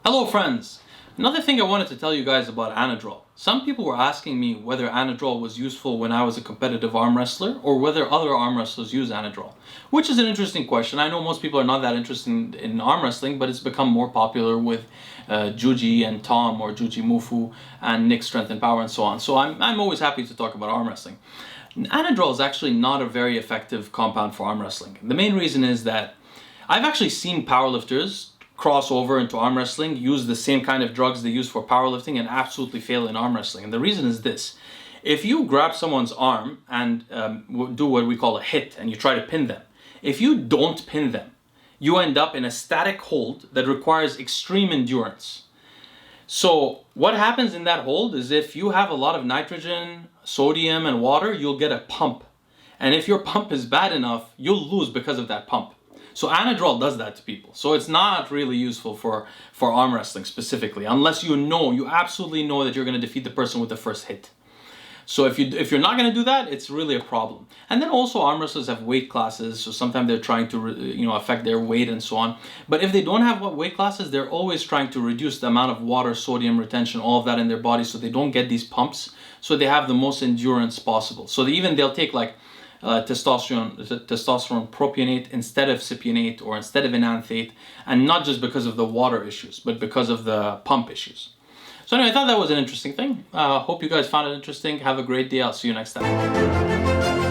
Hello friends! Another thing I wanted to tell you guys about Anadrol. Some people were asking me whether Anadrol was useful when I was a competitive arm wrestler or whether other arm wrestlers use Anadrol. Which is an interesting question. I know most people are not that interested in arm wrestling, but it's become more popular with Juji and Tom, or Juji Mufu, and Nick Strength and Power and so on. So I'm always happy to talk about arm wrestling. Anadrol is actually not a very effective compound for arm wrestling. The main reason is that I've actually seen powerlifters cross over into arm wrestling, use the same kind of drugs they use for powerlifting, and absolutely fail in arm wrestling. And the reason is this: if you grab someone's arm and do what we call a hit and you try to pin them, if you don't pin them, you end up in a static hold that requires extreme endurance. So what happens in that hold is, if you have a lot of nitrogen, sodium, and water, you'll get a pump. And if your pump is bad enough, you'll lose because of that pump. So Anadrol does that to people. So it's not really useful for arm wrestling specifically, unless you absolutely know that you're going to defeat the person with the first hit. So if you're not going to do that, it's really a problem. And then also arm wrestlers have weight classes, so sometimes they're trying to affect their weight and so on. But if they don't have weight classes, they're always trying to reduce the amount of water, sodium retention, all of that in their body, so they don't get these pumps, so they have the most endurance possible. So they'll take like testosterone propionate instead of cypionate or instead of enanthate, and not just because of the water issues, but because of the pump issues. So anyway, I thought that was an interesting thing. Hope you guys found it interesting. Have a great day. I'll see you next time.